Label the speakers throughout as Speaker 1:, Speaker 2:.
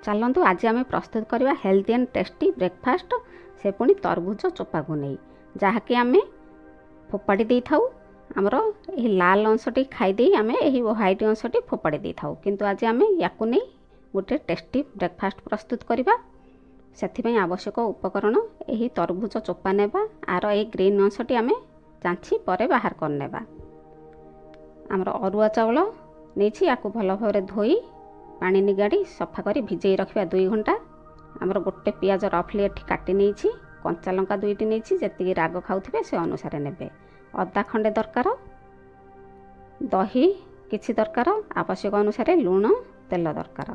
Speaker 1: चलतु आज आम प्रस्तुत करवा हेल्दी एंड टेस्टी ब्रेकफास्ट से पुणी तरबुज चोपा को नहीं जहाँकि आम फोपाड़ी दे था आमर यह लाल अंशटी खाईदे आम यही व्हाइट अंशटी फोपाड़ी दे था किंतु आज आम या गोटे टेस्टी ब्रेकफास्ट प्रस्तुत करवा से आवश्यक उपकरण यही तरबुज चोपा नेबा आर ए ग्रीन अंशटी आम चाँची पर बाहर करने आमर अरुआ चाउल नहीं या भल भाव धोई पानी निगाड़ी सफा कर भिजई रखा 2 घंटा आमर गोटे पियाज रफली एठी काटी नहीं कंचा लंका 2टी नहीं जी राग खाऊे से अनुसार ने अदा खंडे दरकार दही किछि दरकार आवश्यक अनुसार लुण तेल दरकार।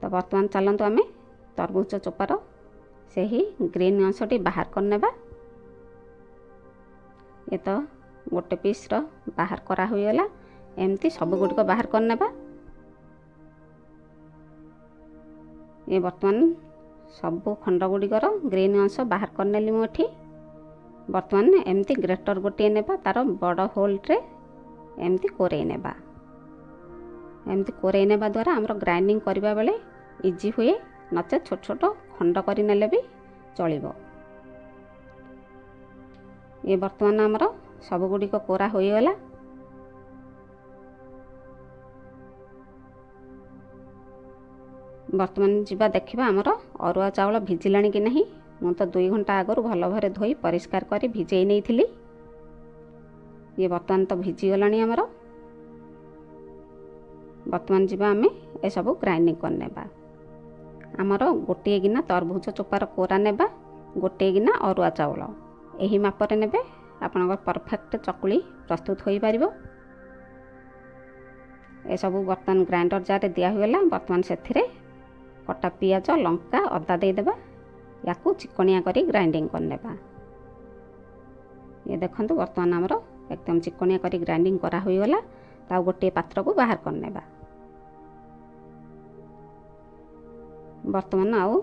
Speaker 1: तो बर्तमान चलतु आम तरबुज चोपार से ही ग्रीन अंशटी बाहर करने ये तो गोटे पीस बाहर करा हुईगला एमती सब गुड़िक बाहर करने ये बर्तमान सबू खंड गुड़िकर ग्रीन अंश बाहर करनेली मुझे बर्तमान एमती ग्रेटर गोटे नेबा तार बड़ होल्रे एमती कोरे नेबा एमती कोरे नेबा द्वारा आमर ग्राइंडिंग करबा बेले इजी हुए नचे छोट छोट खंड कर नेले भी चलिबो। ये बर्तमान आमर सब गुड़िक कोरा होईगला बर्तमान जीवा देखा आमर अरुआ चाउल भिजिला कि नहीं मु तो 2 घंटा आगु भल भाव धोई परिष्कार कर भिजई नहीं थी ये बर्तमान तो भिजिगला आमर बर्तमान जीवा आम ए सब ग्राइंडिंग करने आमर गोटे गिना तरबुज चोपार कोरा नेबा गोटे गिना अरुआ चाउल यही मापर ने आपण परफेक्ट चकुली प्रस्तुत हो पार ए सब बर्तमान ग्राइंडर जार दिया हुआ बर्तमान से कटा पियाज लंका अदा देदेबा या चिकनिया करी ग्राइंडिंग करने ये देखंतु बर्तमान आमर एकदम चिकनिया करी ग्राइंडिंग करा हुईगला ता गोटे पात्र को बाहर करने बर्तमान आउ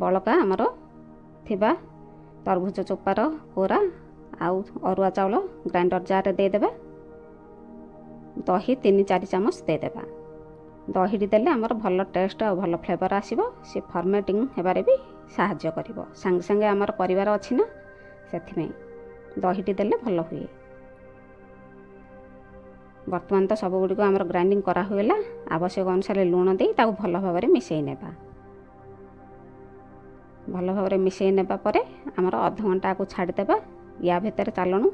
Speaker 1: बलका आमर थिबा तरबुज चोपार कोरा आउ अरुआ चाउल ग्राइंडर जार देदेबा दही 3-4 चामच देदेबा दहीटी देले आमर भल टेस्ट और भल फ्लेवर आसीबो से फर्मेटिंग हेबारे भी साहाय्य करिवो संगे संगे आमर परिवार अछि ना सेथिमे दहीटी देले भल हुए। बर्तमान तो सब गुड़ी को आमर ग्राइंडिंग करा हुएला आवश्यक अनुसार लुण दे ताकू भल भाव में मिसई नेबा भल भाव में मिसई नेबा परे आमर आधा घंटा को छाड़देबा या भितर चलणु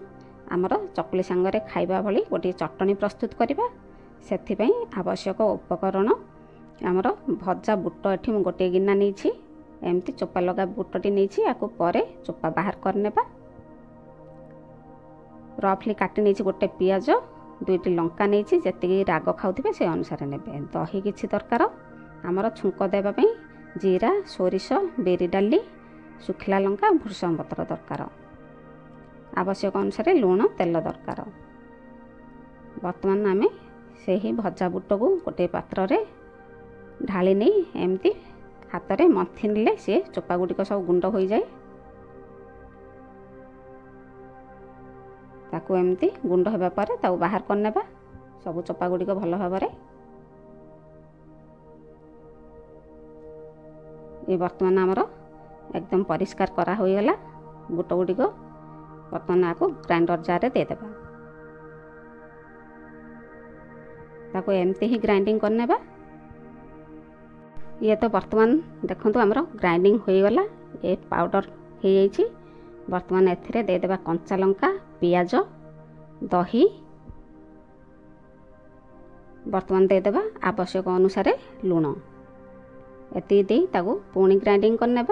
Speaker 1: आमर चकुली सांगरे खाइबा भली गोटे चटनी प्रस्तुत करिबा सेथिपई आवश्यक उपकरण आमर भजा बुट एठी मु गोटे गिना नहीं एमती चोपा लगा बुटटी नहीं या परे चोपा बाहर करने रफली काटी नहीं गोटे पियाज 2टी लंका नहीं जी राग खाऊे से अनुसार ने दही किछि दरकार आमर छुंक देवाई जीरा सोरिष बिरी डाली सुखिला लंका भृषंग पत्र दरकार आवश्यक अनुसार लुण तेल दरकार। बर्तमान आम से ही भजा बुट को गोटे पात्र रे ढाली नहीं एमती हाथ में मंथिले सी चोपा गुड़िक सब गुंड हो जाए ताकू एमती गुंड होगा पर ताकू बाहर करने सब चोपा गुड़िक भल भाव ये बर्तमान आमर एकदम परिष्कार करा होईगला बुट गुड़िक बर्तमान आपको ग्राइंडर जार देदेबा ताको एमती ही ग्राइंडिंग करने ये तो बर्तमान देखंतु आमर ग्राइंडिंग होईगला ये पाउडर हो जाइए बर्तमान एथिरे देदेबा कंचा लंका पियाज दही बर्तमान देदेबा आवश्यक अनुसार लुण एति दे ताको पुणी ग्राइंडिंग करने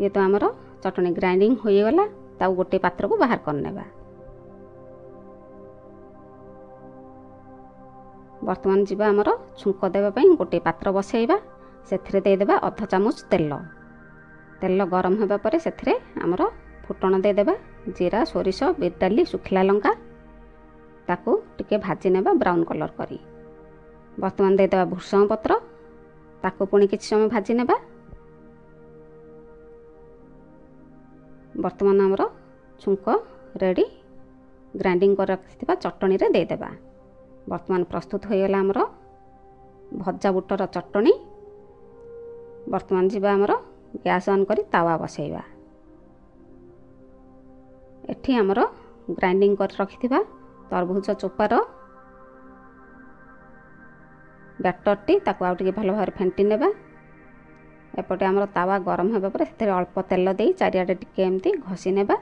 Speaker 1: ये तो आमर चटनी ग्राइंडिंग होईगला ताको गोटे पात्र को बाहर करने बर्तमान जीवा आमर छुंक देवाई गोटे पात्र बसैबा से देदेबा अध चामच तेल तेल गरम होगा पर से आमर फुटण देदेबा जीरा सोरिष बिर डाली सुखिला लंका ताकू टिके भाजी नेबा ब्राउन कलर करी बर्तमान देदेबा भृषंग पत्र ताकू पुणी किछि समय भाजी नेबा बर्तमान आमर छुंक रेडी ग्राइंडिंग कर रखिथिबा चटनी रे देदेबा बर्तमान प्रस्तुत होईगला आमर ଭଜା ବୁଟର ଚଟଣି। ବର୍ତ୍ତମାନ ଯିବା ଆମର ଗ୍ୟାସ୍ ଅନ୍ କରି ତାୱା ବସାଇବା। ଏଠି ଆମର ଗ୍ରାଇଣ୍ଡିଙ୍ଗ କରି ରଖିଥିବା ତରଭୁଜ ଚୋପାର ବ୍ୟାଟରଟି ତାକୁ ଆଉ ଟିକେ ଭଲ ଭାବରେ ଫେଣ୍ଟି ନେବା। ଏପଟେ ଆମର ତାୱା ଗରମ ହେବା ପରେ ସେଥିରେ ଅଳ୍ପ ତେଲ ଦେଇ ଚାରିଆଡ଼େ ଟିକେ ଏମିତି ଘଷି ନେବା।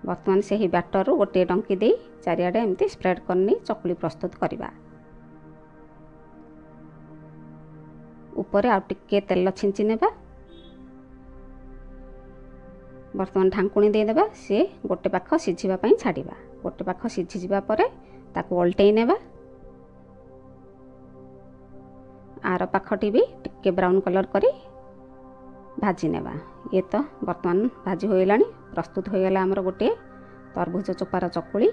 Speaker 1: ବର୍ତ୍ତମାନ ସେହି ବ୍ୟାଟରରୁ ଗୋଟିଏ ଡଙ୍କି ଦେଇ ଚାରିଆଡ଼େ ଏମିତି ସ୍ପ୍ରେଡ୍ କରିନେଇ ଚକୁଳି ପ୍ରସ୍ତୁତ କରିବା। ଉପରେ ଆଉ ଟିକେ ତେଲ ଛିଞ୍ଚି ନେବା। ବର୍ତ୍ତମାନ ଢାଙ୍କୁଣୀ ଦେଇଦେବା। ସିଏ ଗୋଟେ ପାଖ ସିଝିବା ପାଇଁ ଛାଡ଼ିବା। ଗୋଟେ ପାଖ ସିଝିଯିବା ପରେ ତାକୁ ଓଲଟେଇ ନେବା। ଆର ପାଖଟି ବି ଟିକେ ବ୍ରାଉନ୍ କଲର୍ କରି ଭାଜି ନେବା। ଇଏ ତ ବର୍ତ୍ତମାନ ଭାଜି ହୋଇଗଲାଣି। ପ୍ରସ୍ତୁତ ହୋଇଗଲା ଆମର ଗୋଟିଏ ତରଭୁଜ ଚୋପାର ଚକୁଳି।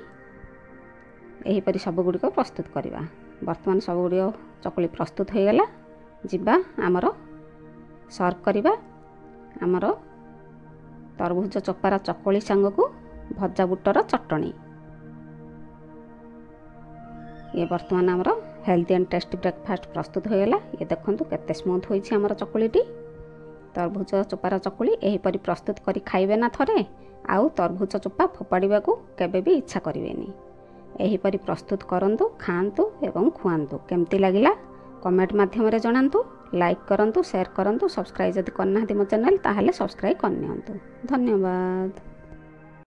Speaker 1: ଏହିପରି ସବୁଗୁଡ଼ିକ ପ୍ରସ୍ତୁତ କରିବା। ବର୍ତ୍ତମାନ ସବୁଗୁଡ଼ିକ ଚକୁଳି ପ୍ରସ୍ତୁତ ହୋଇଗଲା। ଯିବା ଆମର ସର୍ଭ କରିବା ଆମର ତରଭୁଜ ଚୋପାର ଚକୁଳି ସାଙ୍ଗକୁ ଭଜା ବୁଟର ଚଟଣି। ये वर्तमान आमर हेल्दी एंड टेस्टी ब्रेकफास्ट प्रस्तुत होगा। ये देखो केते स्मूथ होइछि आमर चकुलीटी। तरभुज चोपार चकुली एहीपरि प्रस्तुत करी खाइबे ना थरे आउ तरभुज चोपा फोपाड़िबा को केबे भी इच्छा करिवेनी। एहीपरि प्रस्तुत करंतु, खांतु एवं खुआंतु। केमती लागिला कमेंट माध्यम रे जणांतु। लाइक करंतु, शेयर करंतु, सब्सक्राइब जदि करना मो चैनल ताहले सब्सक्राइब करनियंतु। धन्यवाद।